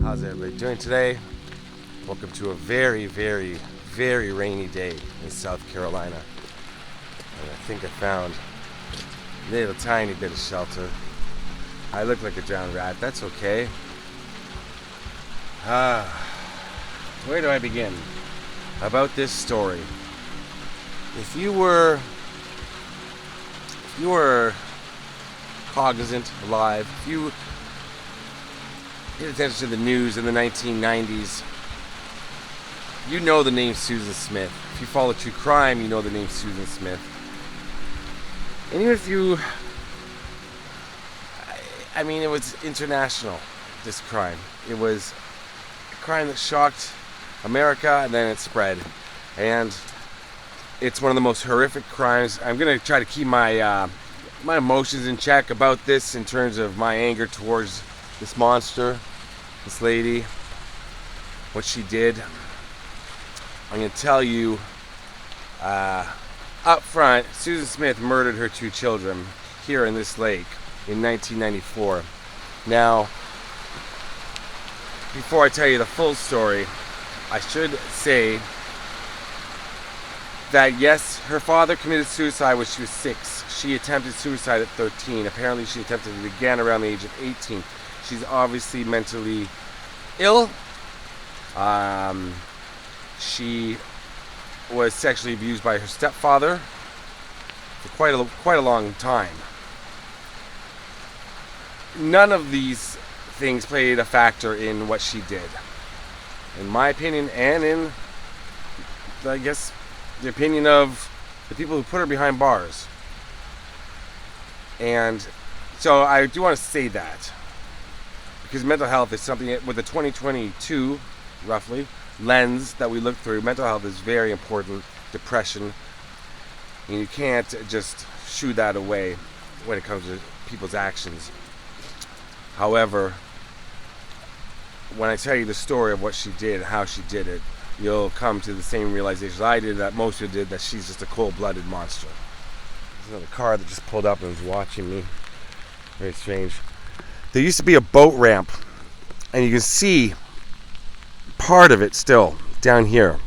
How's everybody doing today? Welcome to a very, very, very rainy day in South Carolina. And I think I found a little tiny bit of shelter. I look like a drowned rat. That's okay. Where do I begin? About this story. If you were cognizant, alive, if you paid attention to the news in the 1990s, you know the name Susan Smith. If you follow true crime, you know the name Susan Smith. And even if you, I mean, it was international, this crime. It was a crime that shocked America, and then it spread. And it's one of the most horrific crimes. I'm going to try to keep my emotions in check about this in terms of my anger towards this monster, this lady, what she did. I'm going to tell you up front, Susan Smith murdered her 2 children here in this lake in 1994. Now, before I tell you the full story, I should say that yes, her father committed suicide when she was 6. She attempted suicide at 13. Apparently she attempted it again around the age of 18. She's obviously mentally ill. She was sexually abused by her stepfather for quite a long time. None of these things played a factor in what she did, in my opinion, and in, I guess, the opinion of the people who put her behind bars. And so I do want to say that, because mental health is something with the 2022 roughly lens that we look through. Mental health is very important. Depression, and you can't just shoo that away when it comes to people's actions. However, when I tell you the story of what she did, how she did it, you'll come to the same realization I did, that most people did, that she's just a cold-blooded monster. There's another car that just pulled up and was watching me. Very strange. There used to be a boat ramp, and you can see part of it still down here.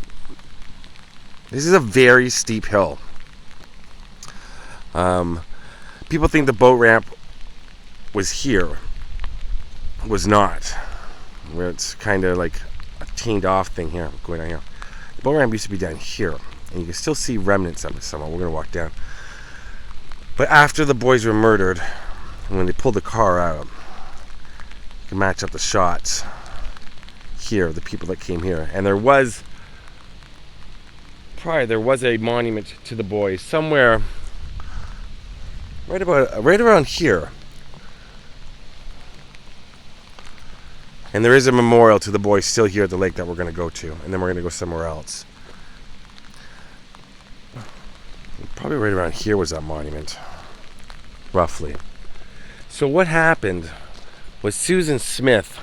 This is a very steep hill. People think the boat ramp was here. It was not. Where it's kind of like a chained off thing here. I'm going down here. The boat ramp used to be down here, and you can still see remnants of it somewhere. We're gonna walk down. But after the boys were murdered, when they pulled the car out, you can match up the shots here, the people that came here. And there was a monument to the boys somewhere right around here. And there is a memorial to the boys still here at the lake that we're going to go to, and then we're going to go somewhere else. Probably right around here was that monument, roughly. So what happened was Susan Smith,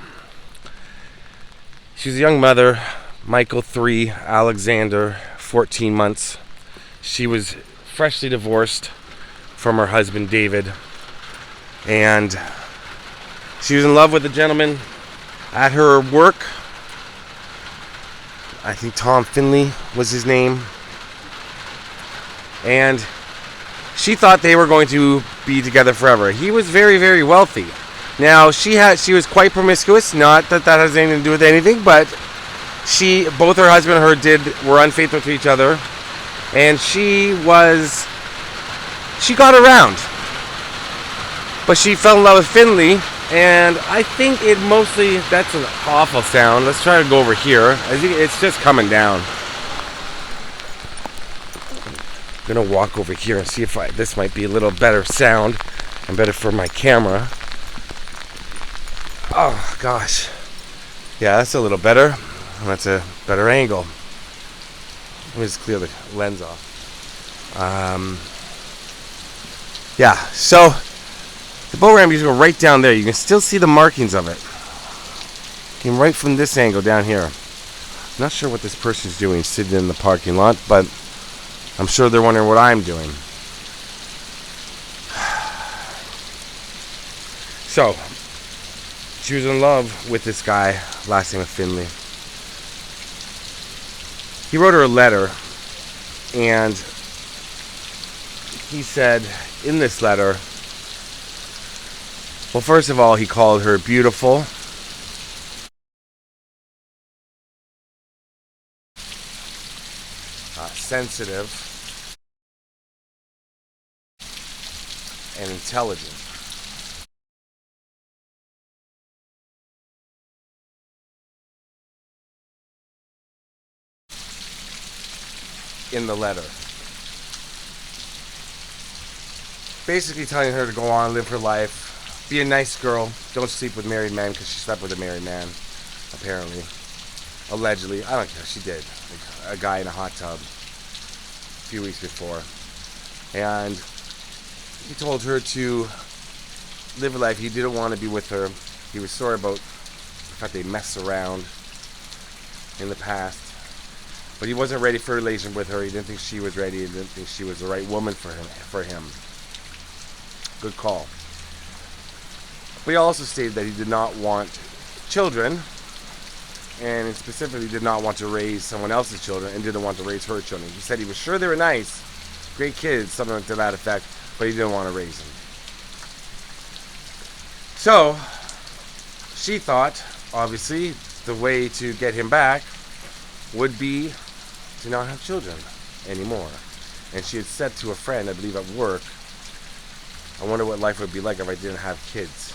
she was a young mother, Michael 3, Alexander 14 months. She was freshly divorced from her husband David, and she was in love with a gentleman at her work. I think Tom Finley was his name. And she thought they were going to be together forever. He was very, very wealthy. Now, she was quite promiscuous. Not that that has anything to do with anything, but both her husband and her were unfaithful to each other. And she got around. But she fell in love with Finley, and I think that's an awful sound. Let's try to go over here. It's just coming down. I'm gonna walk over here and see if this might be a little better sound and better for my camera. Oh gosh, yeah, that's a little better. That's a better angle. Let me just clear the lens off. Yeah, so the boat ramp used to go right down there. You can still see the markings of it. Came right from this angle down here. I'm not sure what this person's doing sitting in the parking lot, but I'm sure they're wondering what I'm doing. So, she was in love with this guy last name of Finley. He wrote her a letter, and he said in this letter, well, first of all, he called her beautiful, sensitive, and intelligent. In the letter, basically telling her to go on, live her life, be a nice girl, don't sleep with married men, because she slept with a married man, apparently, allegedly. I don't care, she did. Like, a guy in a hot tub a few weeks before, and he told her to live her life. He didn't want to be with her. He was sorry about the fact they messed around in the past. But he wasn't ready for a relationship with her. He didn't think she was ready. He didn't think she was the right woman for him. Good call. But he also stated that he did not want children, and specifically did not want to raise someone else's children, and didn't want to raise her children. He said he was sure they were nice, great kids, something to that effect, but he didn't want to raise them. So, she thought, obviously, the way to get him back would be to not have children anymore. And she had said to a friend, I believe at work, I wonder what life would be like if I didn't have kids.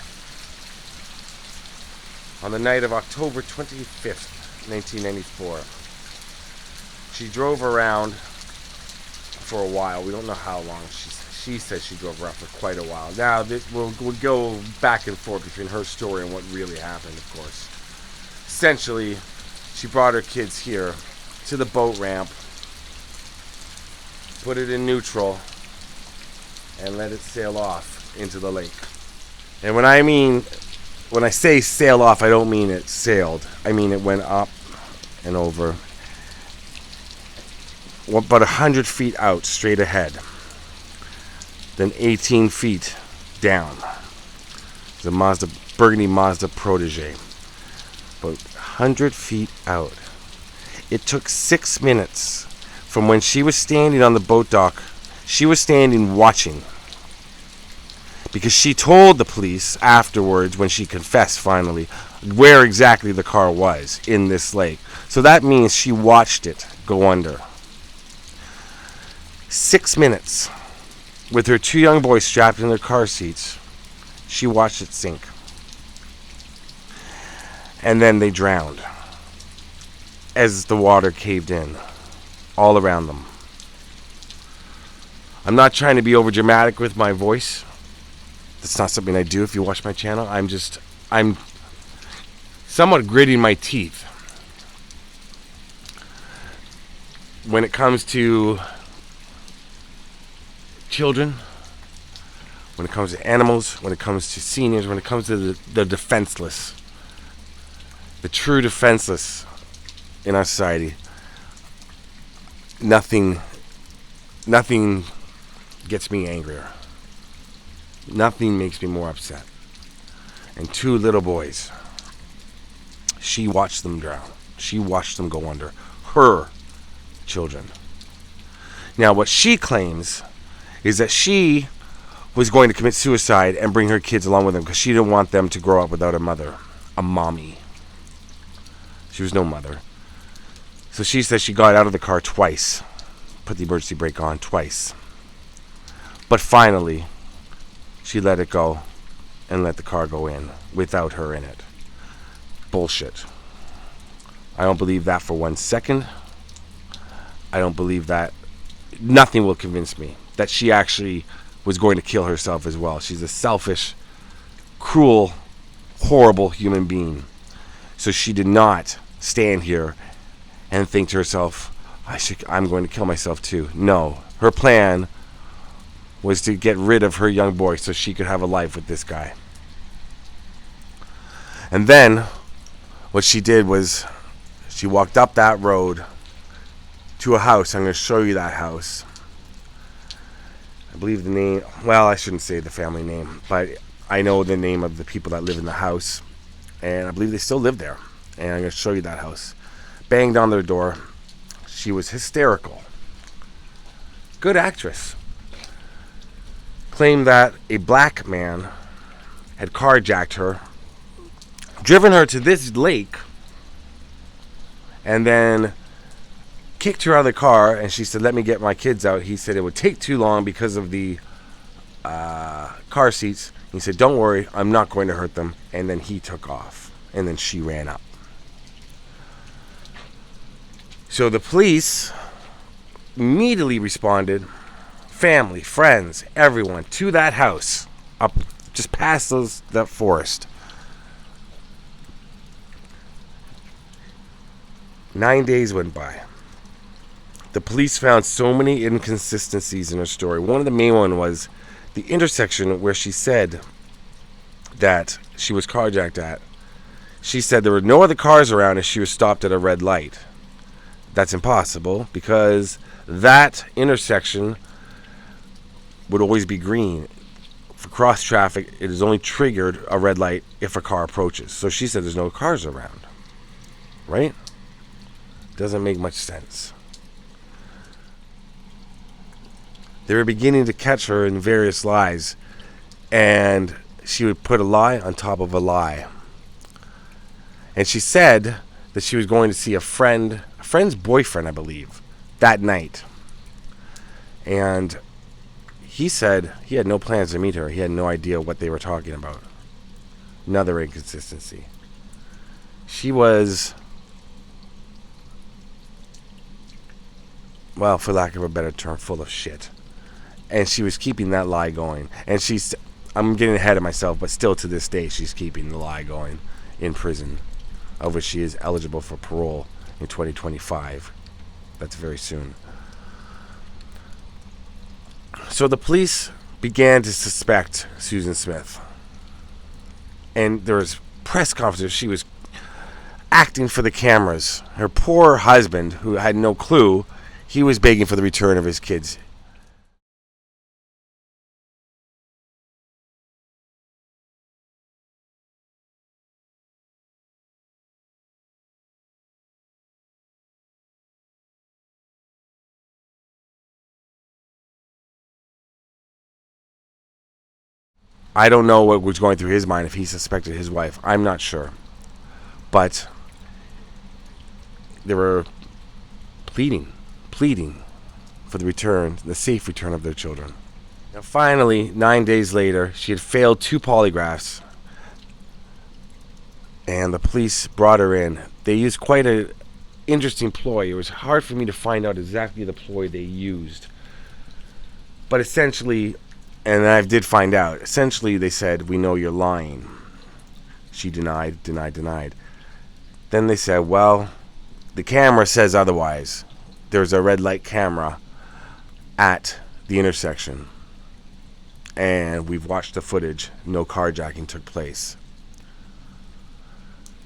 On the night of October 25th, 1994, she drove around for a while. We don't know how long. She says she drove around for quite a while. Now, this will go back and forth between her story and what really happened, of course. Essentially, she brought her kids here to the boat ramp, put it in neutral, and let it sail off into the lake. And when I say sail off, I don't mean it sailed. I mean it went up and over. About 100 feet out, straight ahead. Then 18 feet down. The burgundy Mazda Protege. About 100 feet out. It took 6 minutes from when she was standing on the boat dock. She was standing watching. Because she told the police afterwards, when she confessed finally, where exactly the car was in this lake. So that means she watched it go under. 6 minutes with her 2 young boys strapped in their car seats. She watched it sink. And then they drowned as the water caved in all around them. I'm not trying to be over dramatic with my voice. That's not something I do. If you watch my channel, I'm somewhat gritting my teeth when it comes to children, when it comes to animals, when it comes to seniors, when it comes to the defenseless, the true defenseless in our society. Nothing gets me angrier. Nothing makes me more upset. And 2 little boys, she watched them drown. She watched them go under. Her children. Now, what she claims is that she was going to commit suicide and bring her kids along with them because she didn't want them to grow up without a mother, a mommy. She was no mother. So she says she got out of the car twice, put the emergency brake on twice. But finally, she let it go and let the car go in without her in it. Bullshit. I don't believe that for 1 second. I don't believe that. Nothing will convince me that she actually was going to kill herself as well. She's a selfish, cruel, horrible human being. So she did not stand here and think to herself, I'm going to kill myself too. No. Her plan was to get rid of her young boy so she could have a life with this guy. And then what she did was she walked up that road to a house. I'm going to show you that house. I believe the name, well, I shouldn't say the family name, but I know the name of the people that live in the house, and I believe they still live there. And I'm going to show you that house. Banged on their door. She was hysterical. Good actress. Claimed that a black man had carjacked her, driven her to this lake, and then kicked her out of the car. And she said, let me get my kids out. He said it would take too long because of the car seats. He said, don't worry, I'm not going to hurt them. And then he took off. And then she ran up. So the police immediately responded, family, friends, everyone, to that house, up just past that forest. 9 days went by. The police found so many inconsistencies in her story. One of the main one was the intersection where she said that she was carjacked at. She said there were no other cars around and she was stopped at a red light. That's impossible because that intersection would always be green. For cross traffic, it is only triggered a red light if a car approaches. So she said there's no cars around. Right? Doesn't make much sense. They were beginning to catch her in various lies, and she would put a lie on top of a lie. And she said that she was going to see a friend's boyfriend, I believe, that night. And he said he had no plans to meet her. He had no idea what they were talking about. Another inconsistency. She was, well, for lack of a better term, full of shit. And she was keeping that lie going. And I'm getting ahead of myself, but still to this day, she's keeping the lie going in prison, of which she is eligible for parole in 2025. That's very soon. So the police began to suspect Susan Smith. And there was press conferences. She was acting for the cameras. Her poor husband, who had no clue, he was begging for the return of his kids. I don't know what was going through his mind if he suspected his wife. I'm not sure. But they were pleading for the safe return of their children. Now finally, 9 days later, she had failed 2 polygraphs. And the police brought her in. They used quite an interesting ploy. It was hard for me to find out exactly the ploy they used. But essentially, and I did find out, essentially they said, we know you're lying. She denied. Then they said, well, the camera says otherwise. There's a red light camera at the intersection. And we've watched the footage. No carjacking took place.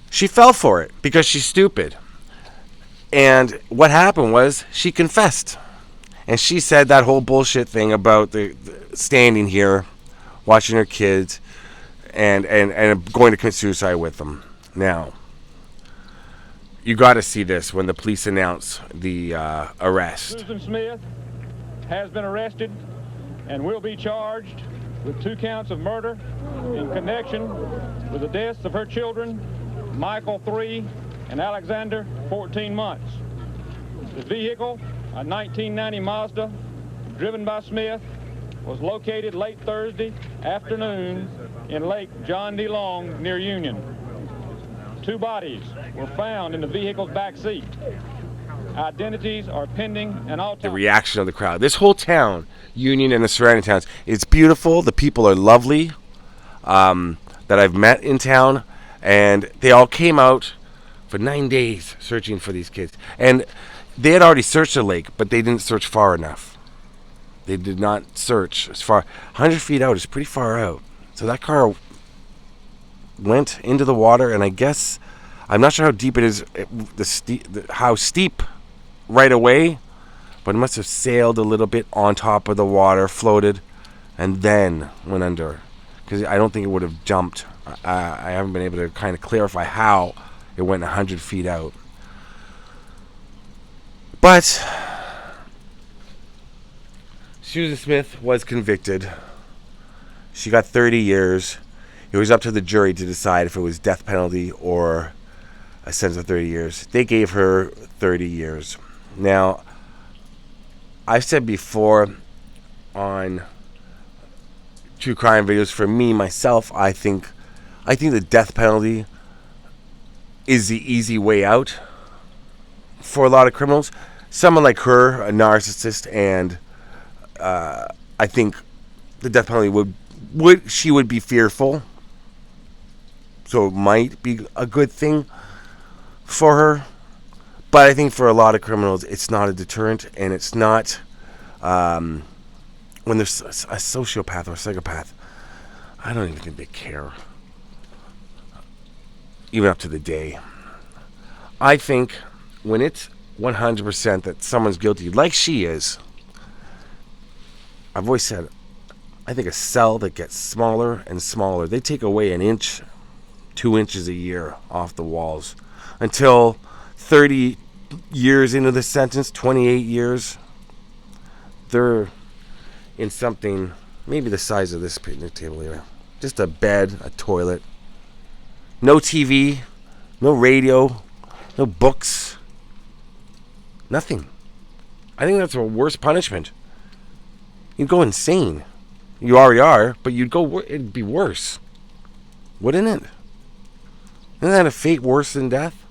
She fell for it because she's stupid. And what happened was she confessed. And she said that whole bullshit thing about the standing here, watching her kids, and going to commit suicide with them. Now, you got to see this when the police announce the arrest. Susan Smith has been arrested and will be charged with 2 counts of murder in connection with the deaths of her children, Michael 3 and Alexander 14 months. The vehicle, a 1990 Mazda, driven by Smith, was located late Thursday afternoon in Lake John D. Long near Union. 2 bodies were found in the vehicle's back seat. Identities are pending an autopsy. The reaction of the crowd. This whole town, Union and the surrounding towns, it's beautiful. The people are lovely that I've met in town. And they all came out for 9 days searching for these kids. And they had already searched the lake, but they didn't search far enough. They did not search as far. 100 feet out is pretty far out. So that car went into the water, and I guess, I'm not sure how deep it is, how steep right away, but it must have sailed a little bit on top of the water, floated, and then went under. Because I don't think it would have jumped. I haven't been able to kind of clarify how It went 100 feet out. But Susan Smith was convicted. She got 30 years. It was up to the jury to decide if it was death penalty or a sentence of 30 years. They gave her 30 years. Now, I've said before on true crime videos, for me, myself, I think the death penalty is the easy way out for a lot of criminals. Someone like her, a narcissist, and I think the death penalty would be fearful. So it might be a good thing for her. But I think for a lot of criminals, it's not a deterrent, and it's not when there's a sociopath or a psychopath. I don't even think they care, even up to the day. I think when it's 100% that someone's guilty, like she is, I've always said, I think a cell that gets smaller and smaller, they take away an inch, 2 inches a year off the walls until 30 years into the sentence, 28 years, they're in something maybe the size of this picnic table here. Just a bed, a toilet, no TV, no radio, no books, nothing. I think that's a worse punishment. You'd go insane. You already are, but it'd be worse. Wouldn't it? Isn't that a fate worse than death?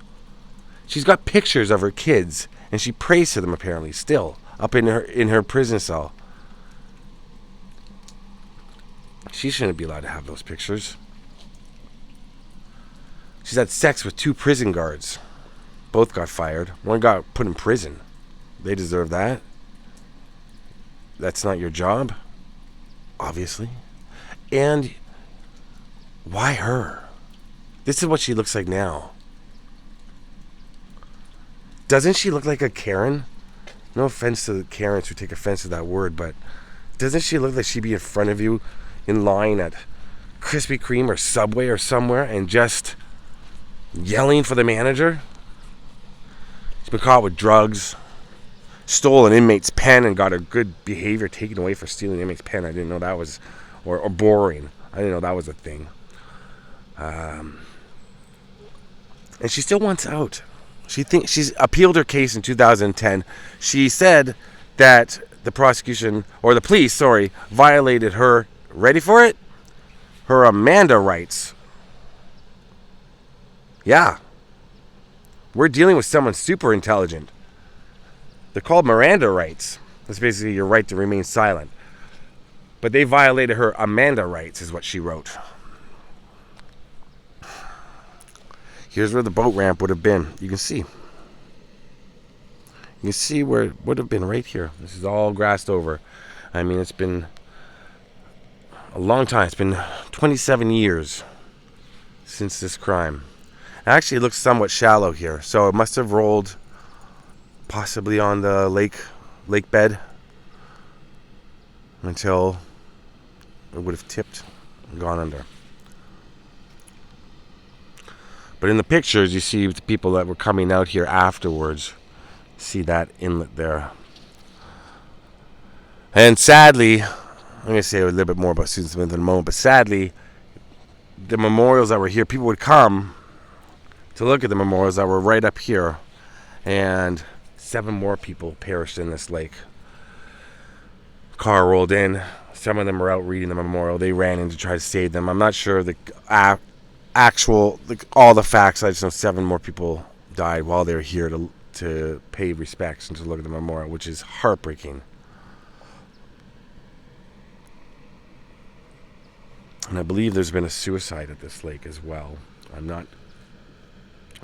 She's got pictures of her kids, and she prays to them apparently still up in her prison cell. She shouldn't be allowed to have those pictures. She's had sex with 2 prison guards. Both got fired. One got put in prison. They deserve that. That's not your job, obviously. And why her? This is what she looks like now. Doesn't she look like a Karen? No offense to the Karens who take offense to that word, but doesn't she look like she'd be in front of you in line at Krispy Kreme or Subway or somewhere and just yelling for the manager? She's been caught with drugs, stole an inmate's pen and got her good behavior taken away for stealing an inmate's pen. I didn't know that was, or boring. I didn't know that was a thing. And she still wants out. She's appealed her case in 2010. She said that the prosecution, or the police, violated her, ready for it? Her Amanda rights. Yeah. We're dealing with someone super intelligent. They're called Miranda rights. That's basically your right to remain silent. But they violated her Amanda rights, is what she wrote. Here's where the boat ramp would have been. You can see. You can see where it would have been right here. This is all grassed over. I mean, it's been a long time. It's been 27 years since this crime. Actually, it looks somewhat shallow here. So it must have rolled possibly on the lake bed until it would have tipped and gone under. But in the pictures, you see the people that were coming out here afterwards. See that inlet there. And sadly, I'm going to say a little bit more about Susan Smith in a moment, but sadly, the memorials that were here, people would come to look at the memorials that were right up here, and 7 more people perished in this lake. Car rolled in. Some of them were out reading the memorial. They ran in to try to save them. I'm not sure the all the facts. I just know 7 more people died while they were here to pay respects and to look at the memorial, which is heartbreaking. And I believe there's been a suicide at this lake as well.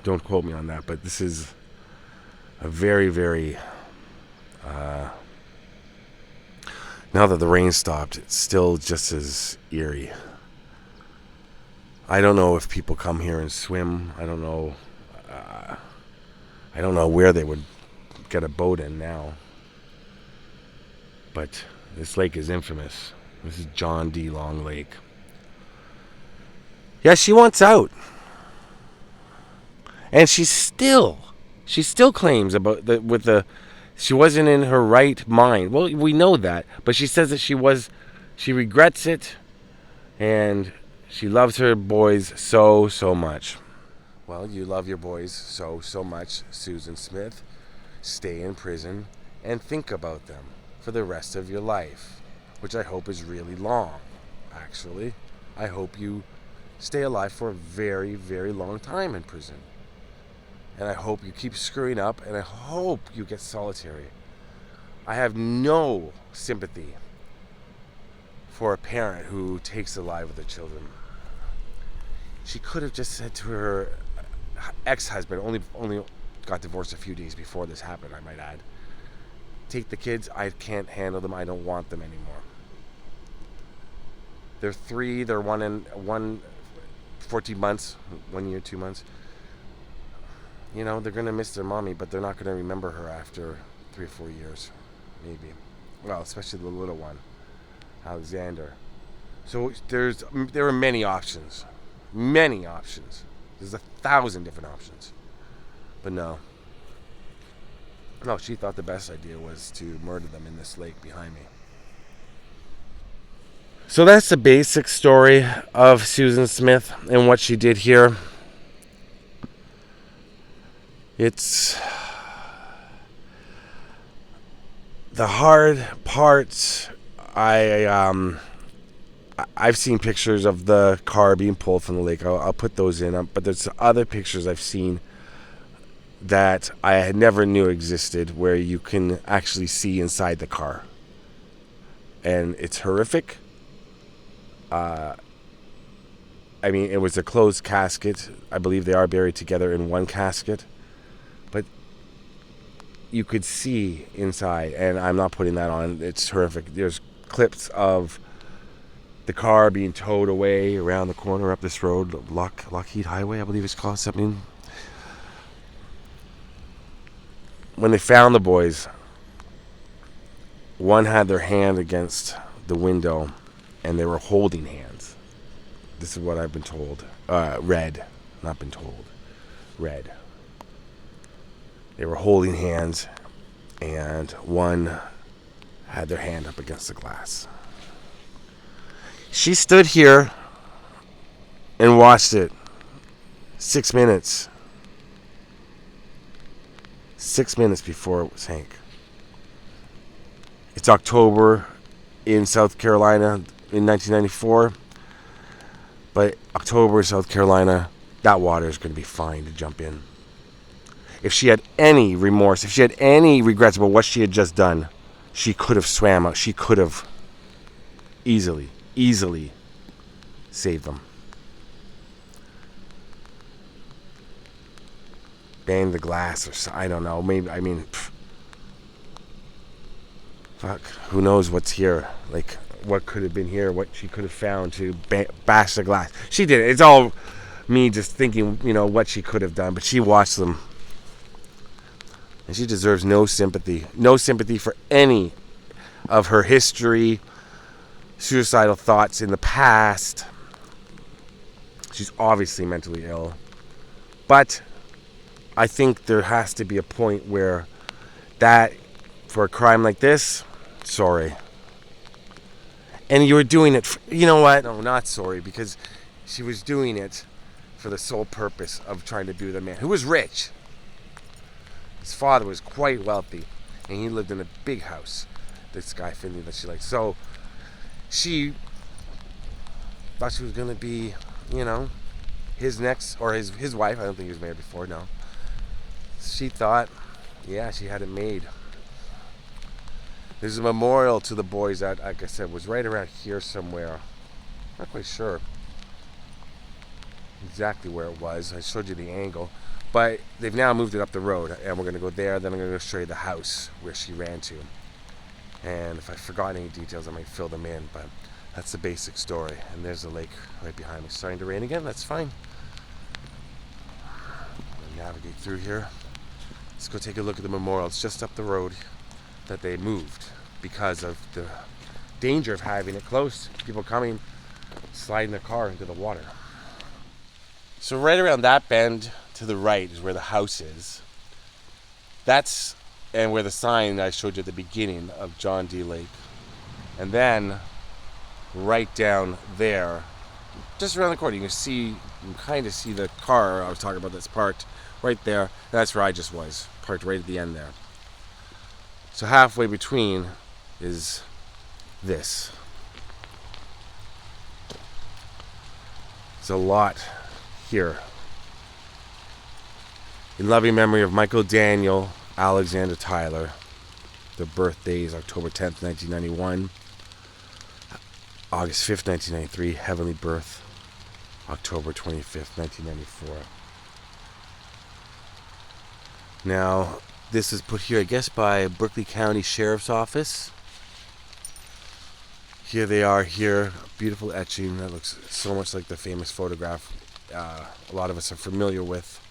Don't quote me on that, but this is a very, very, now that the rain stopped, it's still just as eerie. I don't know if people come here and swim. I don't know where they would get a boat in now. But this lake is infamous. This is John D. Long Lake. Yeah, she wants out. And she still claims about she wasn't in her right mind. Well, we know that, but she says that she regrets it, and she loves her boys so much. Well, you love your boys so much, Susan Smith. Stay in prison and think about them for the rest of your life, which I hope is really long, actually. I hope you stay alive for a very, very long time in prison. And I hope you keep screwing up, and I hope you get solitary. I have no sympathy for a parent who takes the life of their children. She could have just said to her ex-husband, only got divorced a few days before this happened, I might add. Take the kids, I can't handle them, I don't want them anymore. They're 3, they're 14 months, 1 year, 2 months. You know, they're going to miss their mommy, but they're not going to remember her after 3 or 4 years, maybe. Well, especially the little one, Alexander. So there are many options. Many options. There's 1,000 different options. But no, she thought the best idea was to murder them in this lake behind me. So that's the basic story of Susan Smith and what she did here. It's the hard parts. I've seen pictures of the car being pulled from the lake. I'll put those in. But there's other pictures I've seen that I never knew existed, where you can actually see inside the car, and it's horrific. I mean, it was a closed casket. I believe they are buried together in one casket. But you could see inside, and I'm not putting that on. It's horrific. There's clips of the car being towed away around the corner up this road, Lockheed Highway, I believe it's called something. When they found the boys, one had their hand against the window, and they were holding hands. This is what I've been told. Read. Not been told. Read. They were holding hands, and one had their hand up against the glass. She stood here and watched it. 6 minutes. 6 minutes before it sank. It's October in South Carolina in 1994. But October, South Carolina, that water is going to be fine to jump in. If she had any remorse, if she had any regrets about what she had just done, she could have swam out. She could have easily saved them. Bang the glass, or I don't know. Maybe, I mean, fuck. Who knows what's here? Like, what could have been here? What she could have found to bash the glass? She did it. It's all me just thinking, what she could have done. But she watched them, and she deserves no sympathy. No sympathy for any of her history, suicidal thoughts in the past. She's obviously mentally ill, but I think there has to be a point where that, for a crime like this, sorry. And you were doing it, you know what? No, not sorry, because she was doing it for the sole purpose of trying to do the man who was rich. His father was quite wealthy, and he lived in a big house, this guy Finley that she liked. So she thought she was going to be, his next, or his wife. I don't think he was married before, no. She thought, yeah, she had it made. There's a memorial to the boys that, like I said, was right around here somewhere. Not quite sure exactly where it was. I showed you the angle. But they've now moved it up the road, and we're going to go there. Then I'm going to show you the house where she ran to. And if I forgot any details, I might fill them in. But that's the basic story. And there's the lake right behind me. It's starting to rain again. That's fine. I'm going to navigate through here. Let's go take a look at the memorial. It's just up the road that they moved because of the danger of having it close. People coming, sliding their car into the water. So right around that bend, to the right is where the house is. That's and where the sign I showed you at the beginning of John D. Lake. And then right down there, just around the corner, you can kind of see the car I was talking about that's parked right there. That's where I just was, parked right at the end there. So halfway between is this. There's a lot here. In loving memory of Michael Daniel Alexander Tyler. Their birthdays, October 10th, 1991. August 5th, 1993. Heavenly birth, October 25th, 1994. Now, this is put here, I guess, by Berkeley County Sheriff's Office. Here they are here. Beautiful etching that looks so much like the famous photograph a lot of us are familiar with.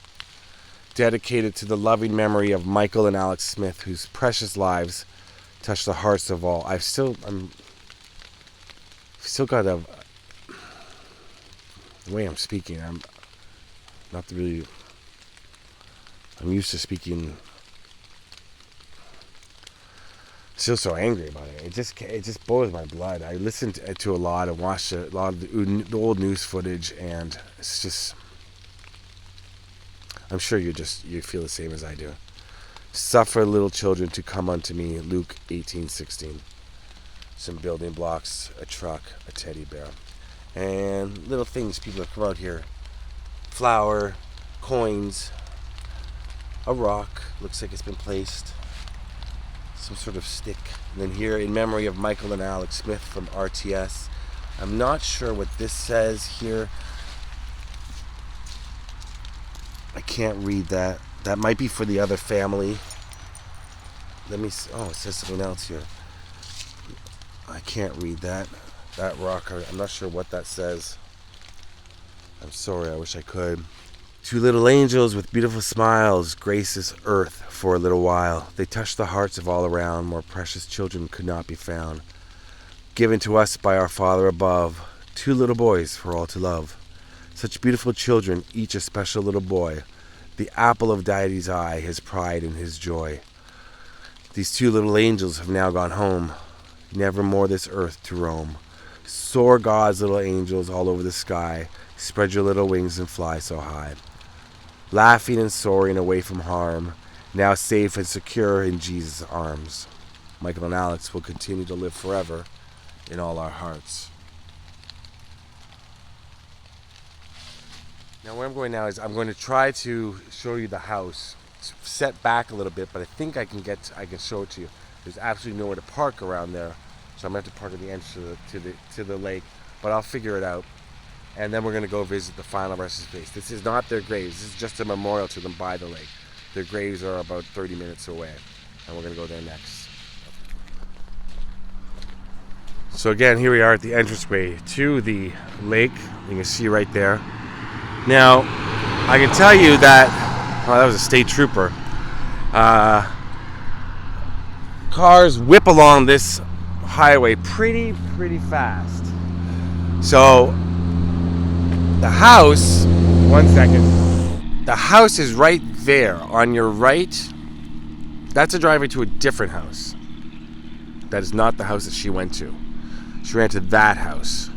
Dedicated to the loving memory of Michael and Alex Smith, whose precious lives touched the hearts of all. I've still got the way I'm speaking. I'm used to speaking. Still so angry about it. It just boils my blood. I listened to a lot and watched a lot of the old news footage, and it's just. I'm sure you feel the same as I do. Suffer little children to come unto me, Luke 18:16. Some building blocks, a truck, a teddy bear, and little things people have come out here. Flour, coins, a rock, looks like it's been placed, some sort of stick. And then here, in memory of Michael and Alex Smith from RTS. I'm not sure what this says here. I can't read that. That might be for the other family. Let me see. Oh, it says something else here. I can't read that. That rock, I'm not sure what that says. I'm sorry, I wish I could. Two little angels with beautiful smiles grace this earth for a little while. They touch the hearts of all around. More precious children could not be found. Given to us by our Father above. Two little boys for all to love. Such beautiful children, each a special little boy. The apple of Deity's eye, his pride and his joy. These two little angels have now gone home. Never more this earth to roam. Soar God's little angels all over the sky. Spread your little wings and fly so high. Laughing and soaring away from harm. Now safe and secure in Jesus' arms. Michael and Alex will continue to live forever in all our hearts. Now where I'm going now is I'm going to try to show you the house. It's set back a little bit, but I think I can show it to you. There's absolutely nowhere to park around there, so I'm going to have to park at the entrance to the lake, but I'll figure it out. And then we're going to go visit the final resting place. This is not their graves. This is just a memorial to them by the lake. Their graves are about 30 minutes away, and we're going to go there next. So again, here we are at the entranceway to the lake. You can see right there. Now, I can tell you that, that was a state trooper. Cars whip along this highway pretty fast. So, the house, one second, the house is right there on your right. That's a driveway to a different house. That is not the house that she went to. She ran to that house.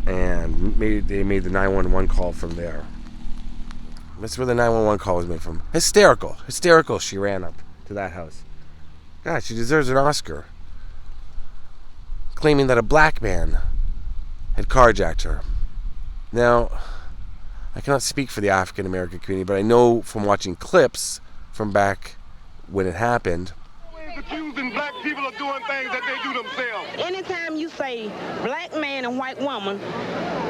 And they made the 911 call from there. That's where the 911 call was made from. Hysterical she ran up to that house. God, she deserves an Oscar. Claiming that a black man had carjacked her. Now, I cannot speak for the African American community, but I know from watching clips from back when it happened. Accusing black people of doing things that they do themselves. Anytime you say black man and white woman,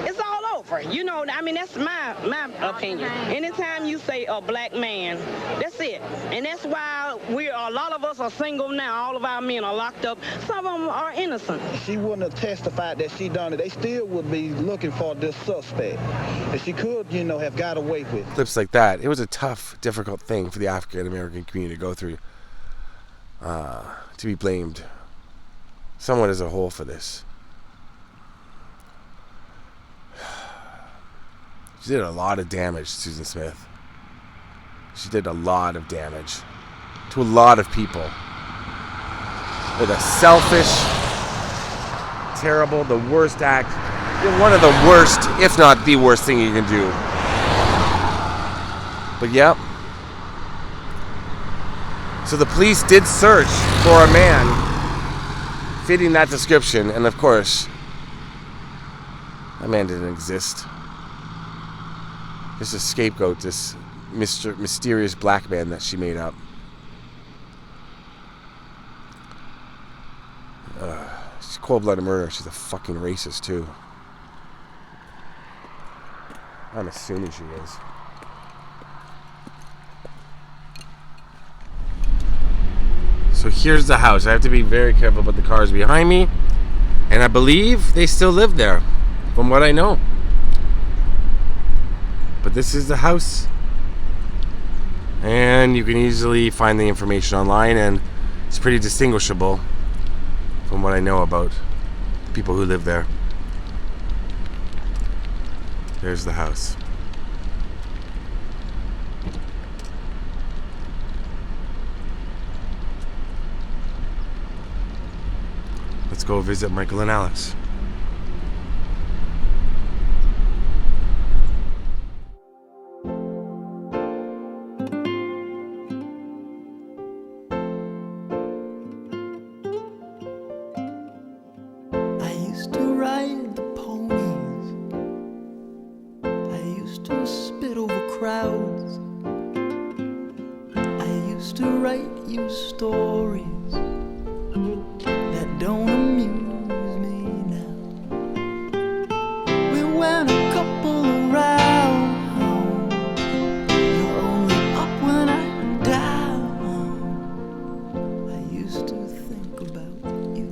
it's all over. You know, I mean, that's my opinion. Anytime you say a black man, that's it. And that's why a lot of us are single now. All of our men are locked up. Some of them are innocent. She wouldn't have testified that she done it. They still would be looking for this suspect. And she could, have got away with it. Clips like that. It was a tough, difficult thing for the African American community to go through. To be blamed somewhat as a whole for this. She did a lot of damage, Susan Smith. She did a lot of damage to a lot of people. With a selfish, terrible, the worst act. One of the worst, if not the worst thing you can do. But yeah. So the police did search for a man fitting that description, and of course, that man didn't exist. Just a scapegoat, this mysterious black man that she made up. She's cold-blooded murder. She's a fucking racist too. I'm assuming she is. So here's the house. I have to be very careful about the cars behind me. And I believe they still live there, from what I know. But this is the house. And you can easily find the information online, and it's pretty distinguishable from what I know about the people who live there. There's the house. Let's go visit Michael and Alex. I used to ride the ponies. I used to spit over crowds. I used to write you stories that don't amuse me now. We went a couple around. You're only up when I'm down. I used to think about you.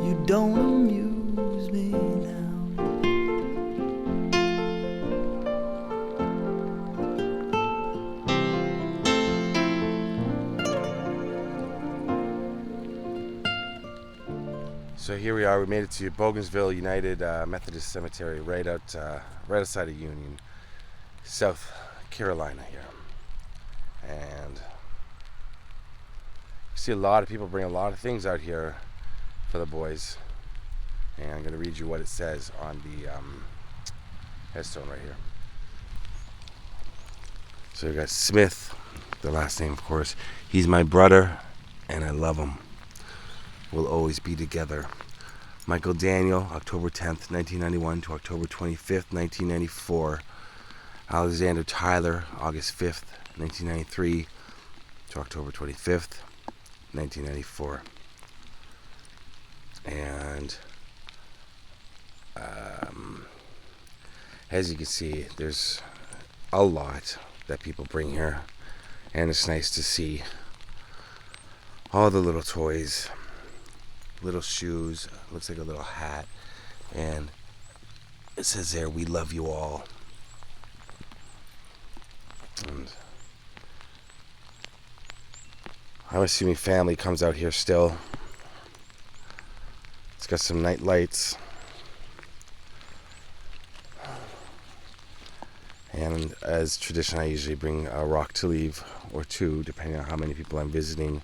You don't amuse me now. So here we are. We made it to Bougainville United Methodist Cemetery, right outside of Union, South Carolina here. And you see a lot of people bring a lot of things out here for the boys. And I'm going to read you what it says on the headstone right here. So we got Smith, the last name, of course. He's my brother, and I love him. We'll always be together. Michael Daniel, October 10th, 1991 to October 25th, 1994. Alexander Tyler, August 5th, 1993 to October 25th, 1994. And as you can see, there's a lot that people bring here, and it's nice to see all the little toys, little shoes, looks like a little hat, and it says there, "We love you all." And I'm assuming family comes out here still. It's got some night lights. And as tradition, I usually bring a rock to leave, or two, depending on how many people I'm visiting.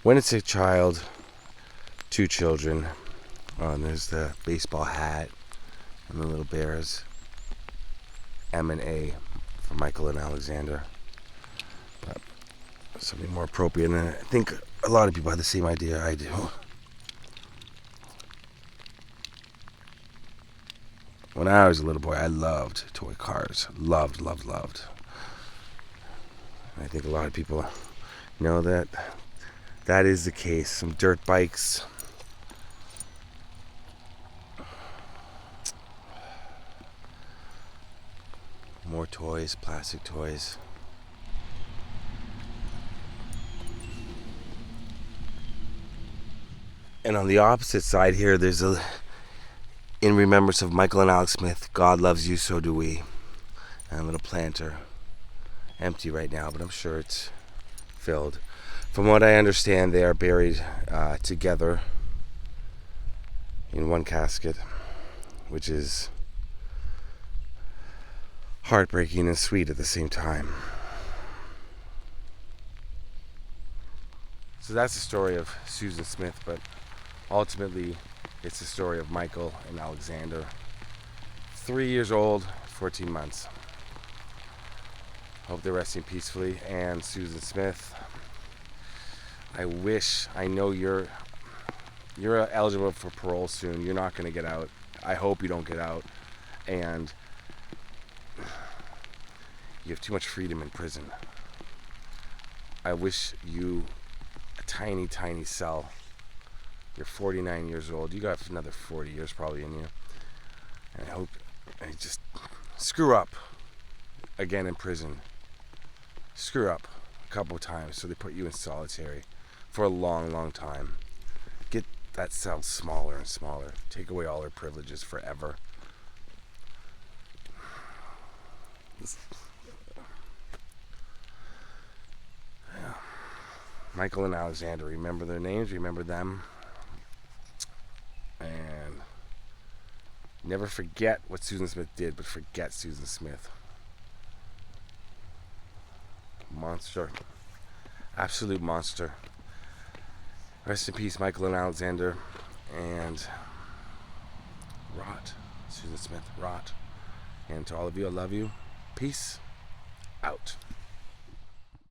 When it's a child, 2 children. And there's the baseball hat and the little bears. M and A for Michael and Alexander. But something more appropriate, and I think a lot of people have the same idea I do. When I was a little boy, I loved toy cars. Loved. I think a lot of people know that that is the case. Some dirt bikes. More toys, plastic toys. And on the opposite side here, there's a, in remembrance of Michael and Alex Smith, God loves you, so do we. And a little planter. Empty right now, but I'm sure it's filled. From what I understand, they are buried together in one casket. which is heartbreaking and sweet at the same time. So that's the story of Susan Smith, but ultimately it's the story of Michael and Alexander. 3 years old, 14 months. Hope they're resting peacefully. And Susan Smith, I know you're eligible for parole soon. You're not going to get out. I hope you don't get out. And you have too much freedom in prison. I wish you a tiny, tiny cell. You're 49 years old. You got another 40 years probably in you. And I hope I just screw up again in prison. Screw up a couple of times so they put you in solitary for a long, long time. Get that cell smaller and smaller. Take away all their privileges forever. Michael and Alexander, remember their names, remember them, and never forget what Susan Smith did, but forget Susan Smith. Monster. Absolute monster. Rest in peace, Michael and Alexander, and rot. Susan Smith, rot. And to all of you, I love you. Peace out.